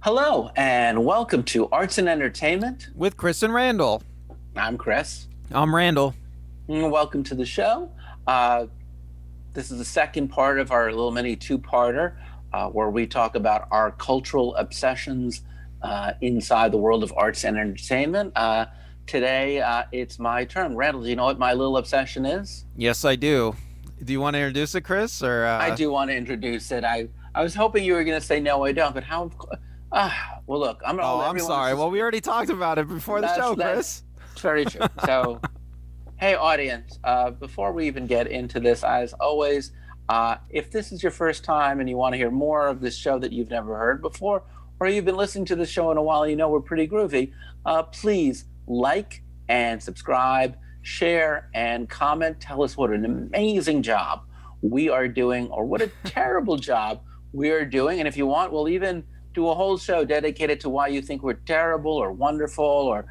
Hello, and welcome to Arts and Entertainment. With Chris and Randall. I'm Chris. I'm Randall. Welcome to the show. This is the second part of our little mini two-parter where we talk about our cultural obsessions inside the world of arts and entertainment. Today, it's my turn. Randall, do you know what my little obsession is? Yes, I do. Do you want to introduce it, Chris? Or I do want to introduce it. I was hoping you were going to say no, I don't, but how... well, look, I'm sorry. Well, we already talked about it before the show, Chris. That's very true. So, hey, audience, before we even get into this, as always, if this is your first time and you want to hear more of this show that you've never heard before, or you've been listening to the show in a while, you know we're pretty groovy, please like and subscribe, share, and comment. Tell us what an amazing job we are doing, or what a terrible job we are doing. And if you want, we'll even do a whole show dedicated to why you think we're terrible or wonderful, or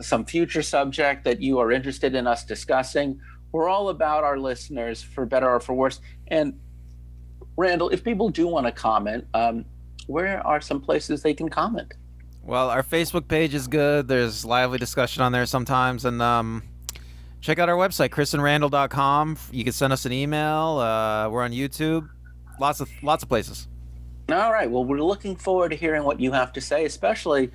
some future subject that you are interested in us discussing. We're all about our listeners, for better or for worse. And Randall, if people do want to comment, where are some places they can comment? Well, our Facebook page is good. There's lively discussion on there sometimes. And check out our website, chrisandrandall.com. You can send us an email. We're on YouTube. Lots of places. All right. Well, we're looking forward to hearing what you have to say, especially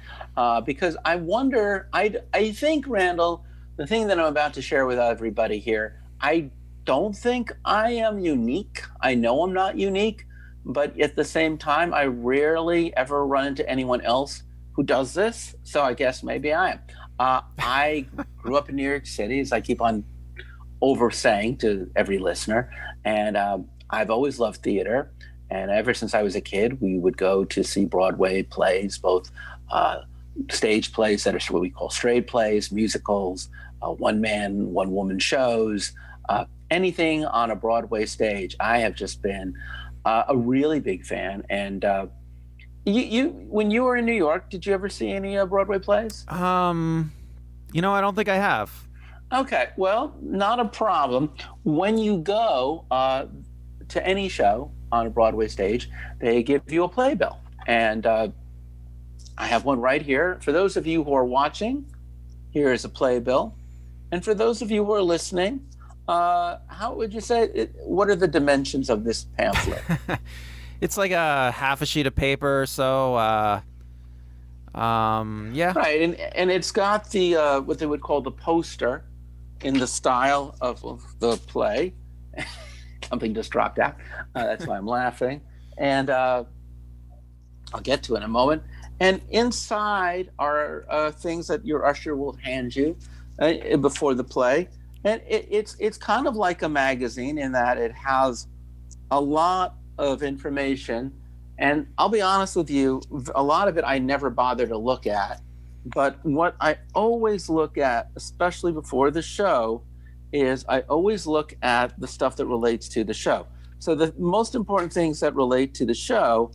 because I wonder, I think, Randall, the thing that I'm about to share with everybody here, I don't think I am unique. I know I'm not unique, but at the same time, I rarely ever run into anyone else who does this. So I guess maybe I am. I grew up in New York City, as I keep on oversaying to every listener, and I've always loved theater. And ever since I was a kid, we would go to see Broadway plays, both stage plays that are what we call straight plays, musicals, one-man, one-woman shows, anything on a Broadway stage. I have just been a really big fan. And you, when you were in New York, did you ever see any Broadway plays? I don't think I have. Okay, well, not a problem. When you go to any show on a Broadway stage, they give you a playbill. And I have one right here. For those of you who are watching, here is a playbill. And for those of you who are listening, how would you say, what are the dimensions of this pamphlet? It's like a half a sheet of paper or so. Yeah. Right, and it's got the, what they would call the poster in the style of the play. Something just dropped out. That's why I'm laughing. And I'll get to it in a moment. And inside are things that your usher will hand you before the play. And it's kind of like a magazine in that it has a lot of information. And I'll be honest with you, a lot of it I never bother to look at. But what I always look at, especially before the show, is I always look at the stuff that relates to the show. So the most important things that relate to the show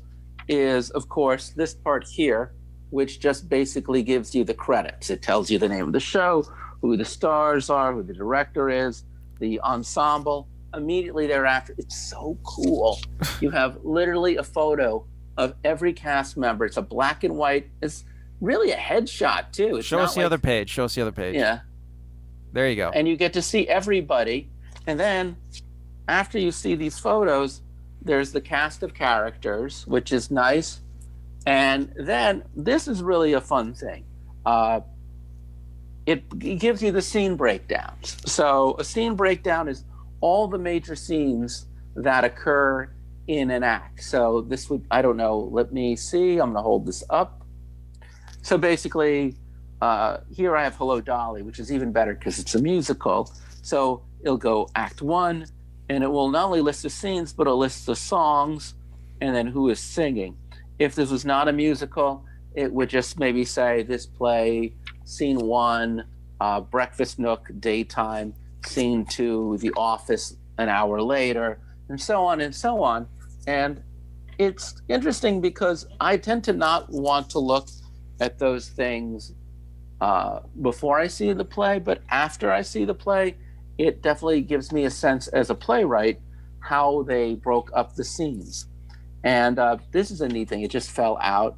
is, of course, this part here, which just basically gives you the credits. It tells you the name of the show, who the stars are, who the director is, the ensemble. Immediately thereafter, it's so cool. You have literally a photo of every cast member. It's a black and white. It's really a headshot, too. Show us the other page. Show us the other page. Yeah. There you go. And you get to see everybody. And then after you see these photos, there's the cast of characters, which is nice. And then this is really a fun thing. It gives you the scene breakdowns. So a scene breakdown is all the major scenes that occur in an act. So this would, I don't know, let me see. I'm going to hold this up. So basically, here I have Hello, Dolly, which is even better because it's a musical. So it'll go Act 1, and it will not only list the scenes, but it'll list the songs and then who is singing. If this was not a musical, it would just maybe say this play, Scene 1, Breakfast Nook, daytime, Scene 2, The Office, an hour later, and so on and so on. And it's interesting because I tend to not want to look at those things before I see the play, but after I see the play, it definitely gives me a sense as a playwright how they broke up the scenes. And this is a neat thing. It just fell out.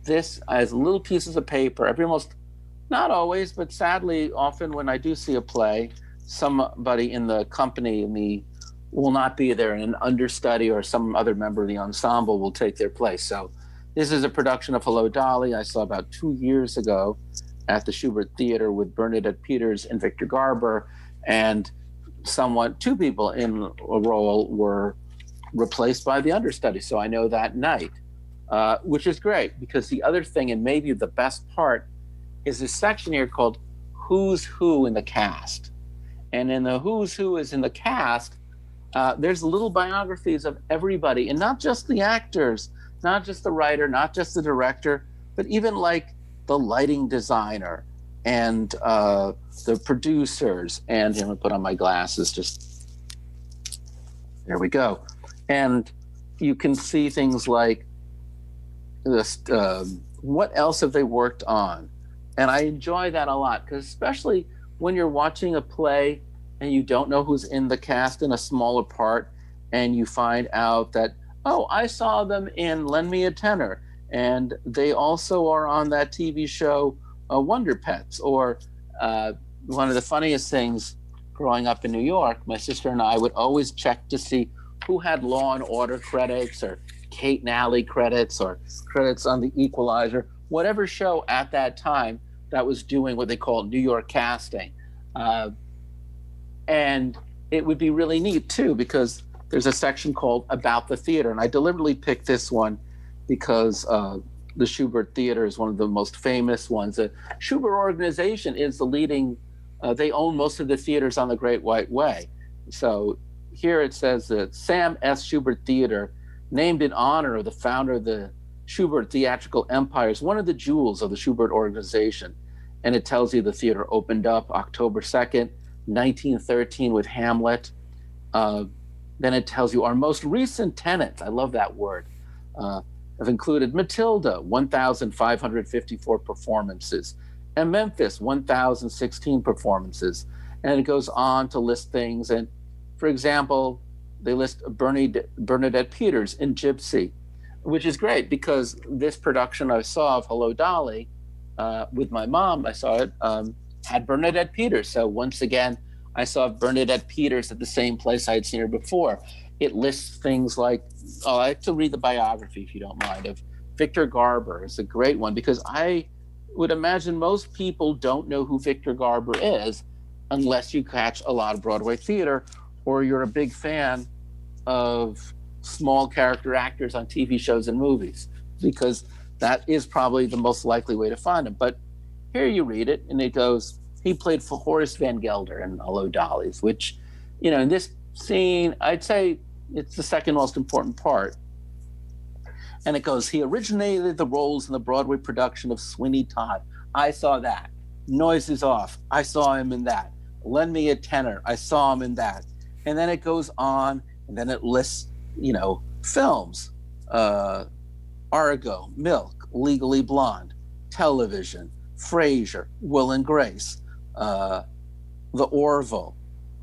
this as little pieces of paper. Not always, but sadly, often when I do see a play, somebody in the company will not be there, and an understudy or some other member of the ensemble will take their place. So this is a production of Hello, Dolly I saw about 2 years ago at the Shubert Theater with Bernadette Peters and Victor Garber, and two people in a role were replaced by the understudy. So I know that night, which is great, because the other thing, and maybe the best part, is this section here called Who's Who in the Cast. And in the Who's Who is in the cast, there's little biographies of everybody, and not just the actors, not just the writer, not just the director, but even like the lighting designer and the producers. And I'm gonna put on my glasses, just, there we go. And you can see things like this, what else have they worked on? And I enjoy that a lot, because especially when you're watching a play and you don't know who's in the cast in a smaller part, and you find out that, oh, I saw them in Lend Me a Tenor, and they also are on that TV show Wonder Pets. Or one of the funniest things growing up in New York, my sister and I would always check to see who had Law and Order credits, or Kate and Allie credits, or credits on The Equalizer, whatever show at that time that was doing what they call New York casting. And it would be really neat too, because there's a section called About the Theater. And I deliberately picked this one because the Shubert Theater is one of the most famous ones. The Shubert organization is the leading, they own most of the theaters on the Great White Way. So here it says that Sam S. Shubert Theater, named in honor of the founder of the Shubert Theatrical Empire, is one of the jewels of the Shubert organization. And it tells you the theater opened up October 2nd, 1913 with Hamlet. Then it tells you our most recent tenants, I love that word, have included Matilda, 1,554 performances, and Memphis, 1,016 performances. And it goes on to list things. And for example, they list Bernadette Peters in Gypsy, which is great, because this production I saw of Hello, Dolly with my mom, I saw it, had Bernadette Peters. So once again, I saw Bernadette Peters at the same place I had seen her before. It lists things like, I like to read the biography, if you don't mind, of Victor Garber. It's a great one, because I would imagine most people don't know who Victor Garber is unless you catch a lot of Broadway theater, or you're a big fan of small character actors on TV shows and movies, because that is probably the most likely way to find them. But here you read it, and it goes, he played for Horace Van Gelder in Hello, Dolly's, which, in this scene, I'd say it's the second most important part. And it goes, he originated the roles in the Broadway production of Sweeney Todd. I saw that. Noise is Off. I saw him in that. Lend Me a Tenor. I saw him in that. And then it goes on, and then it lists, films, Argo, Milk, Legally Blonde, television, Frasier, Will and Grace, The Orville,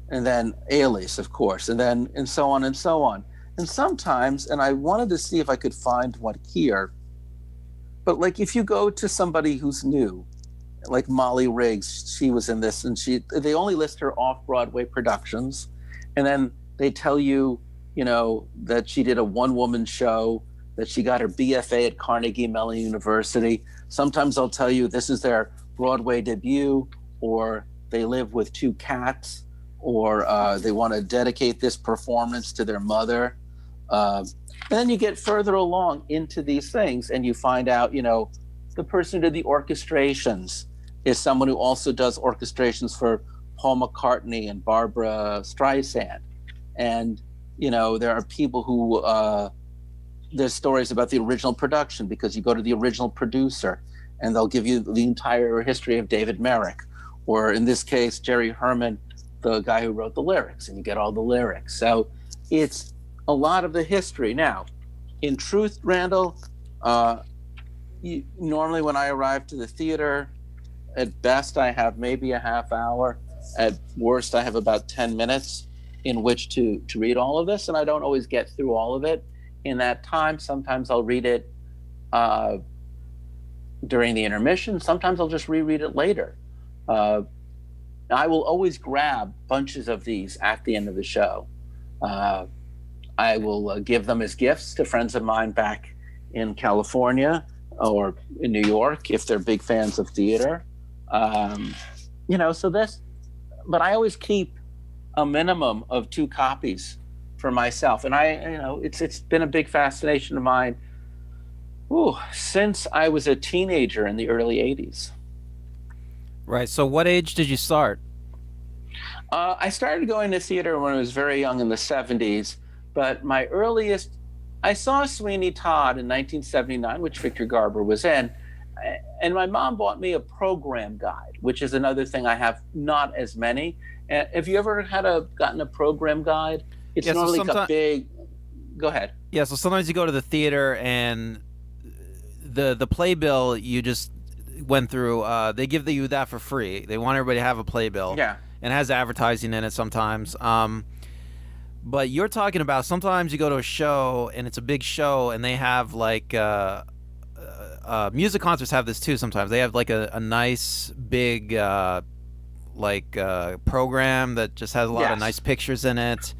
and then Alias, of course, and so on and so on. And sometimes, and I wanted to see if I could find one here, but like if you go to somebody who's new, like Molly Riggs, she was in this, and they only list her off-Broadway productions, and then they tell you, that she did a one-woman show, that she got her BFA at Carnegie Mellon University. Sometimes they'll tell you this is their Broadway debut, or they live with 2 cats, or they want to dedicate this performance to their mother. And then you get further along into these things, and you find out, the person who did the orchestrations is someone who also does orchestrations for Paul McCartney and Barbara Streisand. And, there are people who, there's stories about the original production, because you go to the original producer and they'll give you the entire history of David Merrick, or in this case, Jerry Herman, the guy who wrote the lyrics, and you get all the lyrics. So it's a lot of the history. Now, in truth, Randall, normally when I arrive to the theater, at best I have maybe a half hour. At worst, I have about 10 minutes in which to read all of this, and I don't always get through all of it in that time. Sometimes I'll read it during the intermission. Sometimes I'll just reread it later. Uh, I will always grab bunches of these at the end of the show. Uh, I will give them as gifts to friends of mine back in California or in New York if they're big fans of theater. So this, but I always keep a minimum of 2 copies for myself, and it's been a big fascination of mine. Since I was a teenager in the early '80s. Right. So what age did you start? I started going to theater when I was very young in the '70s, but my earliest, I saw Sweeney Todd in 1979, which Victor Garber was in, and my mom bought me a program guide, which is another thing I have not as many. Have you ever gotten a program guide? It's normally like a big. Go ahead. Yeah. So sometimes you go to the theater and the playbill you just went through, they give you that for free. They want everybody to have a playbill. Yeah. And it has advertising in it sometimes. But you're talking about sometimes you go to a show and it's a big show and they have like music concerts have this too. Sometimes they have like a nice big program that just has a lot of nice pictures in it.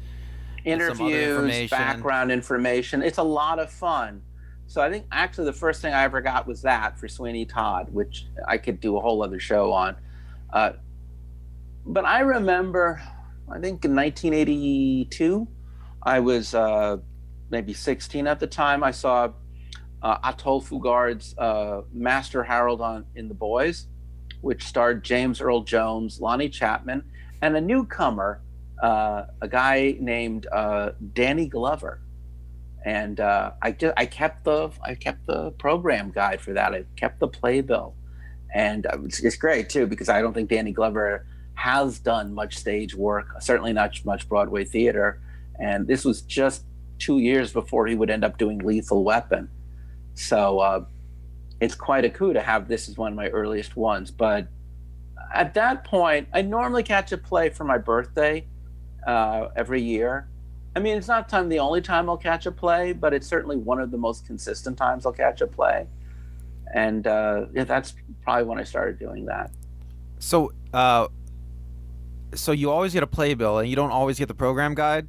Interviews, background information. It's a lot of fun. So I think actually the first thing I ever got was that for Sweeney Todd, which I could do a whole other show on. But I remember, I think in 1982, I was maybe 16 at the time. I saw Athol Fugard's Master Harold in The Boys, which starred James Earl Jones, Lonnie Chapman, and a newcomer, a guy named Danny Glover. And I kept the program guide for that. I kept the playbill, and it's great too because I don't think Danny Glover has done much stage work, certainly not much Broadway theater. And this was just 2 years before he would end up doing Lethal Weapon. So it's quite a coup to have this as one of my earliest ones. But at that point, I normally catch a play for my birthday every year. I mean, it's not the only time I'll catch a play, but it's certainly one of the most consistent times I'll catch a play. And that's probably when I started doing that. So you always get a playbill and you don't always get the program guide?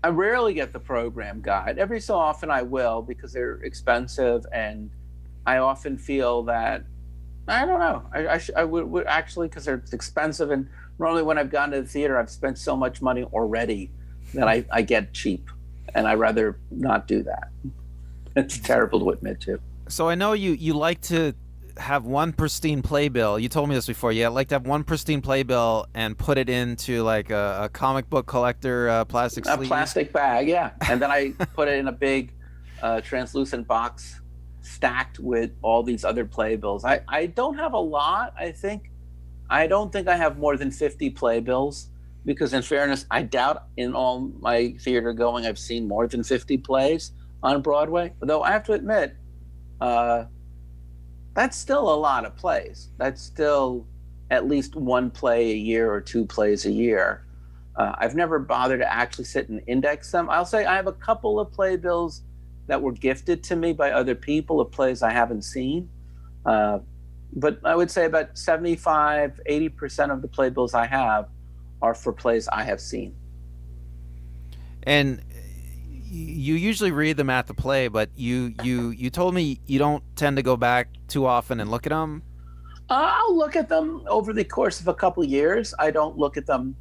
I rarely get the program guide. Every so often I will because they're expensive, and I often feel that, I don't know, I would actually, because they're expensive, and normally when I've gone to the theater, I've spent so much money already that I get cheap, and I'd rather not do that. It's terrible to admit to. So I know you like to have one pristine playbill. You told me this before. You like to have one pristine playbill and put it into like a comic book collector plastic sleeve. A plastic bag, yeah. And then I put it in a big translucent box stacked with all these other playbills. I don't have a lot, I don't think I have more than 50 playbills, because in fairness, I doubt in all my theater going I've seen more than 50 plays on Broadway. Though I have to admit, that's still a lot of plays. That's still at least one play a year or 2 plays a year. I've never bothered to actually sit and index them. I'll say I have a couple of playbills that were gifted to me by other people of plays I haven't seen. But I would say about 75, 80% of the playbills I have are for plays I have seen. And you usually read them at the play, but you told me you don't tend to go back too often and look at them. I'll look at them over the course of a couple of years. I don't look at them.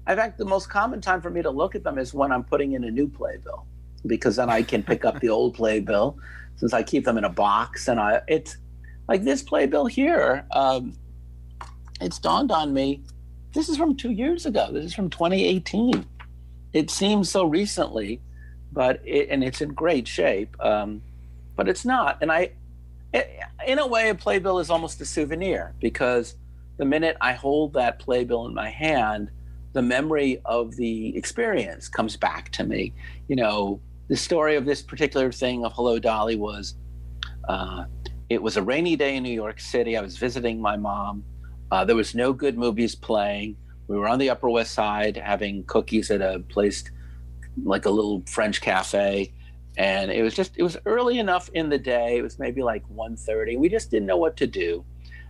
In fact, the most common time for me to look at them is when I'm putting in a new playbill, because then I can pick up the old playbill, since I keep them in a box. And it's like this playbill here. It's dawned on me, this is from 2 years ago. This is from 2018. It seems so recently, but it's in great shape. But it's not. And in a way, a playbill is almost a souvenir, because the minute I hold that playbill in my hand, the memory of the experience comes back to me. You know, the story of this particular thing of Hello, Dolly was, it was a rainy day in New York City. I was visiting my mom. There was no good movies playing. We were on the Upper West Side having cookies at a place like a little French cafe. And it was early enough in the day. It was maybe like 1:30. We just didn't know what to do.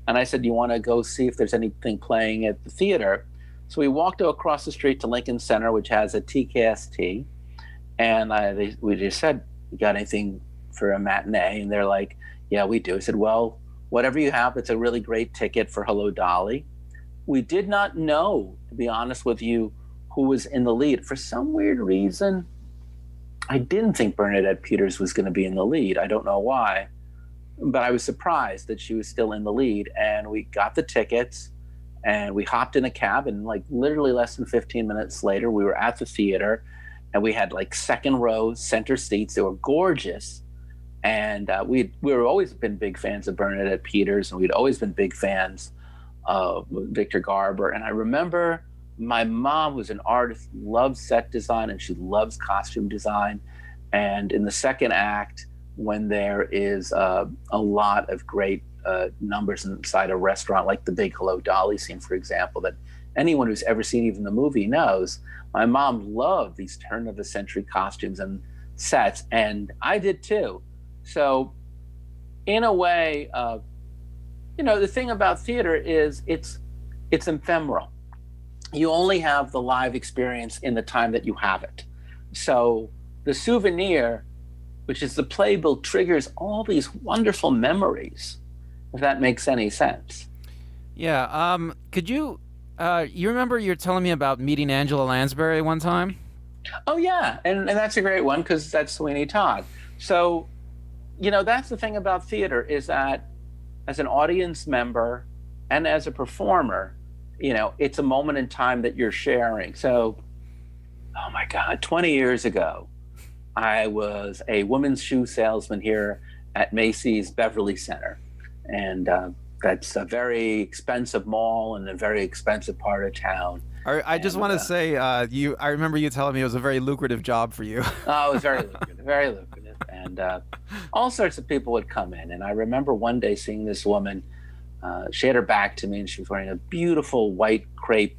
And I said, "Do you want to go see if there's anything playing at the theater?" So we walked across the street to Lincoln Center, which has a TKST. And we just said, "You got anything for a matinee?" And they're like, "Yeah, we do." I said, "Well, whatever you have, it's a really great ticket for Hello, Dolly." We did not know, to be honest with you, who was in the lead. For some weird reason, I didn't think Bernadette Peters was going to be in the lead. I don't know why, but I was surprised that she was still in the lead. And we got the tickets and we hopped in a cab, and like literally less than 15 minutes later, we were at the theater, and we had like second row center seats. They were gorgeous. And we were always been big fans of Bernadette Peters, and we'd always been big fans of Victor Garber. And I remember my mom, who's an artist, loves set design and she loves costume design. And in the second act, when there is a lot of great numbers inside a restaurant, like the big Hello, Dolly scene, for example, that anyone who's ever seen even the movie knows, my mom loved these turn-of-the-century costumes and sets, and I did too. So in a way, the thing about theater is it's ephemeral. You only have the live experience in the time that you have it. So the souvenir, which is the playbill, triggers all these wonderful memories, if that makes any sense. Yeah. Could you, you remember you're telling me about meeting Angela Lansbury one time? Oh, yeah. And that's a great one because that's Sweeney Todd. So, that's the thing about theater is that as an audience member and as a performer, it's a moment in time that you're sharing. So, oh my God, 20 years ago, I was a women's shoe salesman here at Macy's Beverly Center. And that's a very expensive mall in a very expensive part of town. I just want to say, I remember you telling me it was a very lucrative job for you. Oh, it was very lucrative, very lucrative. And all sorts of people would come in. And I remember one day seeing this woman. She had her back to me, and she was wearing a beautiful white crepe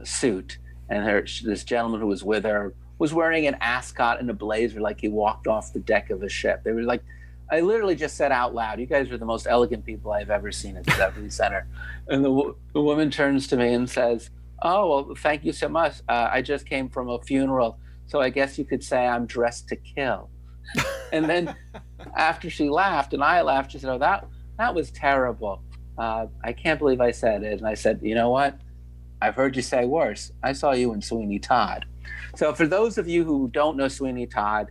suit. And this gentleman who was with her was wearing an ascot and a blazer, like he walked off the deck of a ship. They were like, I literally just said out loud, "You guys are the most elegant people I've ever seen at the Beverly Center." And the woman turns to me and says, "Oh, well, thank you so much. I just came from a funeral, so I guess you could say I'm dressed to kill." And then after she laughed and I laughed, she said, "Oh, that was terrible. I can't believe I said it." And I said, "You know what? I've heard you say worse. I saw you in Sweeney Todd." So for those of you who don't know Sweeney Todd,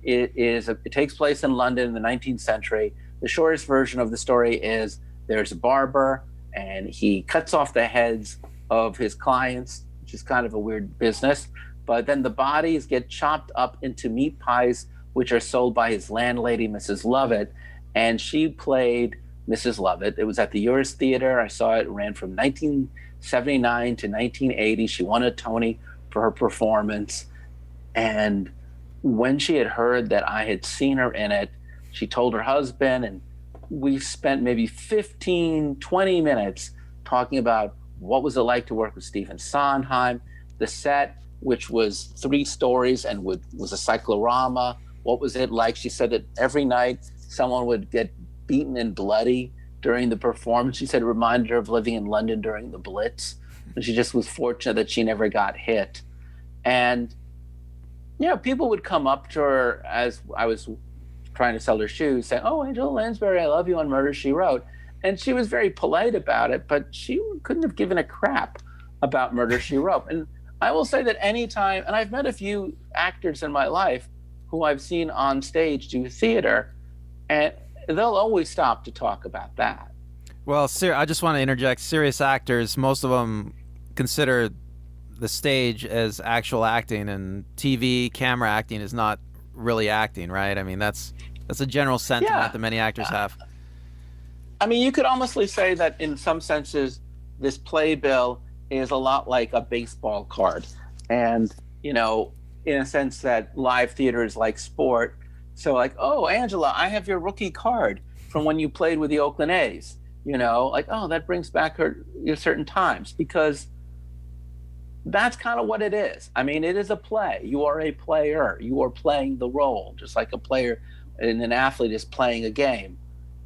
it takes place in London in the 19th century. The shortest version of the story is there's a barber and he cuts off the heads of his clients, which is kind of a weird business. But then the bodies get chopped up into meat pies, which are sold by his landlady, Mrs. Lovett. And she played Mrs. Lovett. It was at the Uris Theater. I saw it. It ran from 1979 to 1980. She won a Tony for her performance. And when she had heard that I had seen her in it, she told her husband, and we spent maybe 15, 20 minutes talking about what was it like to work with Stephen Sondheim, the set, which was 3 stories and was a cyclorama. What was it like? She said that every night someone would get beaten and bloody during the performance. She said it reminded her of living in London during the Blitz. And she just was fortunate that she never got hit. And, people would come up to her as I was trying to sell her shoes, saying, "Oh, Angela Lansbury, I love you on Murder, She Wrote." And she was very polite about it, but she couldn't have given a crap about Murder, She Wrote. And I will say that anytime, and I've met a few actors in my life who I've seen on stage do theater, and they'll always stop to talk about that. Well, I just want to interject. Serious actors, most of them consider the stage as actual acting, and TV, camera acting is not really acting, right? I mean, that's a general sentiment that many actors have. I mean, you could honestly say that in some senses, this playbill is a lot like a baseball card. And, in a sense that live theater is like sport. So like, "Oh, Angela, I have your rookie card from when you played with the Oakland A's." Like, oh, that brings back your certain times, because that's kind of what it is. I mean, it is a play. You are a player. You are playing the role, just like a player and an athlete is playing a game.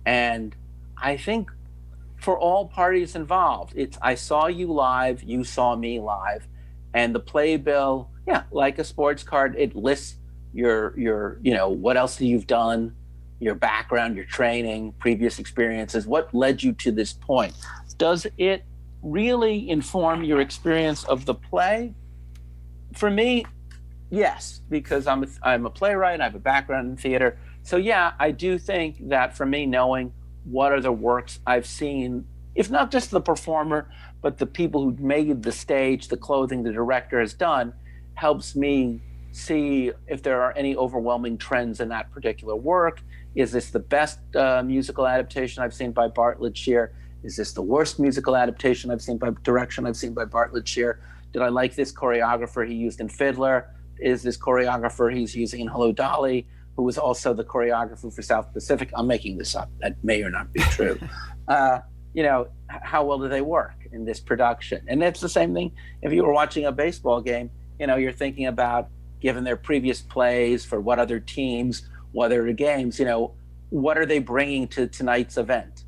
And I think for all parties involved, it's I saw you live, you saw me live, and the playbill, yeah, like a sports card, it lists your what else you've done, your background, your training, previous experiences, what led you to this point. Does it really inform your experience of the play? For me, yes, because I'm a playwright, I have a background in theater. So yeah, I do think that for me, knowing what are the works I've seen, if not just the performer, but the people who made the stage, the clothing the director has done, helps me see if there are any overwhelming trends in that particular work. Is this the best musical adaptation I've seen by Bartlett Sher? Is this the worst musical adaptation I've seen by Bartlett Sher? Did I like this choreographer he used in Fiddler? Is this choreographer he's using in Hello, Dolly, who was also the choreographer for South Pacific? I'm making this up. That may or not be true. How well do they work in this production? And it's the same thing if you were watching a baseball game. You're thinking about, given their previous plays for what other teams, what other games, what are they bringing to tonight's event?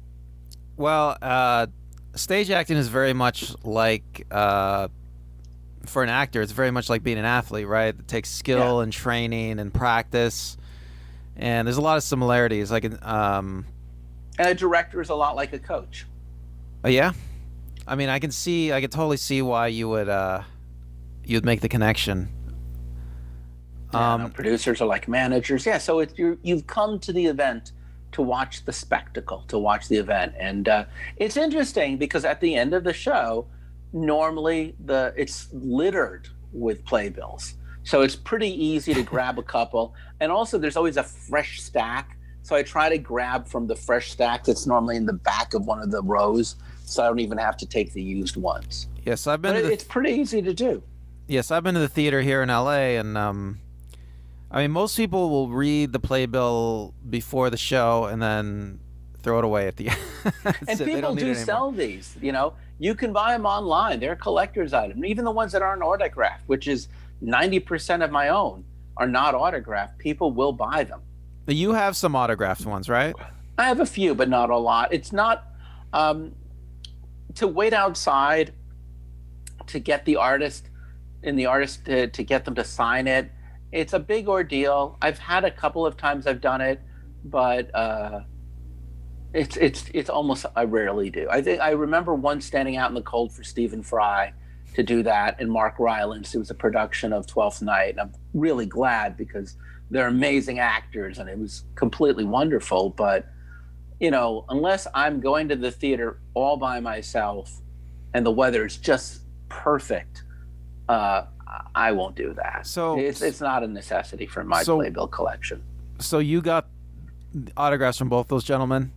Well, stage acting is very much like, for an actor, it's very much like being an athlete, right? It takes skill and training and practice, and there's a lot of similarities. And a director is a lot like a coach. Oh yeah, I mean, I can totally see why you'd make the connection. Producers are like managers. Yeah, so you've come to the event to watch the spectacle, to watch the event. And it's interesting because at the end of the show, normally it's littered with playbills. So it's pretty easy to grab a couple. And also there's always a fresh stack. So I try to grab from the fresh stack that's normally in the back of one of the rows, so I don't even have to take the used ones. Yes, it's pretty easy to do. Yes, I've been to the theater here in LA, and I mean, most people will read the playbill before the show and then throw it away at the end. And people do sell these. You can buy them online. They're a collector's item. Even the ones that aren't autographed, which is 90% of my own, are not autographed. People will buy them. You have some autographed ones, right? I have a few, but not a lot. It's not to wait outside to get the artist to get them to sign it. It's a big ordeal. I've had a couple of times I've done it, but it's almost, I rarely do. I remember once standing out in the cold for Stephen Fry to do that, and Mark Rylance. It was a production of Twelfth Night, and I'm really glad because they're amazing actors and it was completely wonderful. But unless I'm going to the theater all by myself and the weather is just perfect, I won't do that. So it's not a necessity for my playbill collection. So you got autographs from both those gentlemen?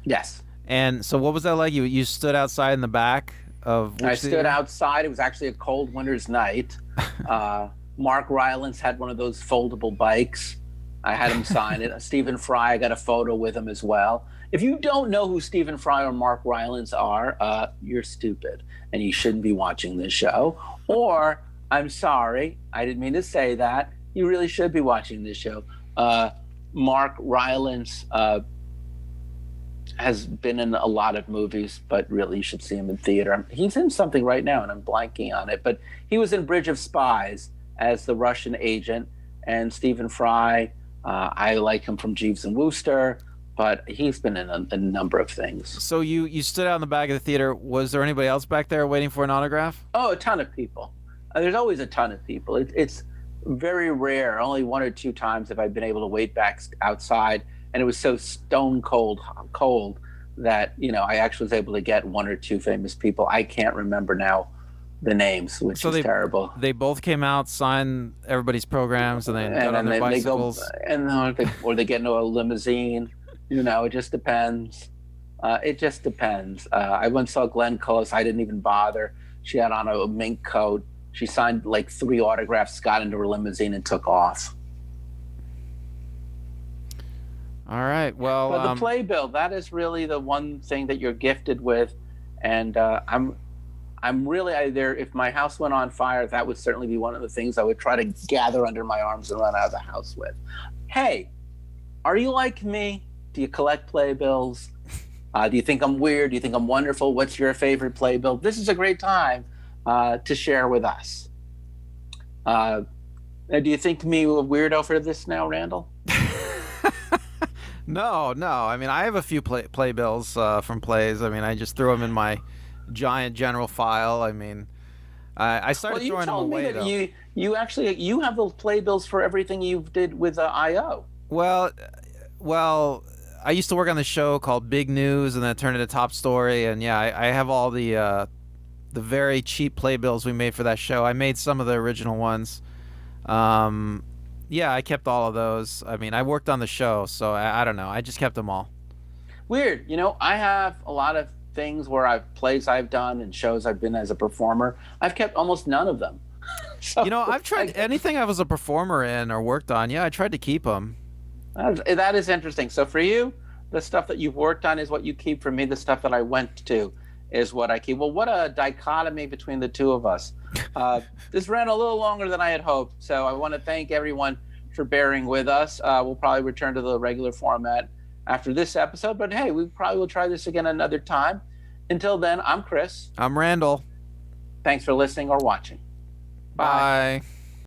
Yes. And so what was that like? You stood outside in the back of I stood outside. It was actually a cold winter's night. Mark Rylance had one of those foldable bikes. I had him sign it. Stephen Fry, I got a photo with him as well. If you don't know who Stephen Fry or Mark Rylance are, you're stupid and you shouldn't be watching this show. Or, I'm sorry, I didn't mean to say that. You really should be watching this show. Mark Rylance has been in a lot of movies, but really you should see him in theater. He's in something right now, and I'm blanking on it. But he was in Bridge of Spies as the Russian agent. And Stephen Fry, I like him from Jeeves and Wooster, but he's been in a number of things. So you stood out in the back of the theater. Was there anybody else back there waiting for an autograph? Oh, a ton of people. There's always a ton of people. It's very rare. Only one or two times have I been able to wait back outside, and it was so stone cold that I actually was able to get one or two famous people. I can't remember now the names, which is terrible. They both came out, signed everybody's programs, and then got on their bicycles. Or they get into a limousine. It just depends. I once saw Glenn Close. I didn't even bother. She had on a mink coat. She signed like 3 autographs, got into her limousine, and took off. All right. Well, but the playbill, that is really the one thing that you're gifted with. And I'm really there. If my house went on fire, that would certainly be one of the things I would try to gather under my arms and run out of the house with. Hey, are you like me? Do you collect playbills? Do you think I'm weird? Do you think I'm wonderful? What's your favorite playbill? This is a great time to share with us. Do you think me a weirdo for this now, Randall? No. I mean, I have a few playbills from plays. I mean, I just threw them in my giant general file. I mean, I started throwing them away. Well, you told me that you have the playbills for everything you did with IO. Well, I used to work on the show called Big News, and then it turned into Top Story. And yeah, I have all the very cheap playbills we made for that show. I made some of the original ones. Yeah, I kept all of those. I mean, I worked on the show, so I don't know. I just kept them all. Weird. I have a lot of things where plays I've done and shows I've been as a performer. I've kept almost none of them. So, I've tried anything I was a performer in or worked on. Yeah, I tried to keep them. That is interesting. So for you, the stuff that you've worked on is what you keep. For me, the stuff that I went to is what I keep. Well, what a dichotomy between the two of us. This ran a little longer than I had hoped, so I want to thank everyone for bearing with us. We'll probably return to the regular format after this episode, but hey, we probably will try this again another time. Until then, I'm Chris. I'm Randall. Thanks for listening or watching. Bye. Bye.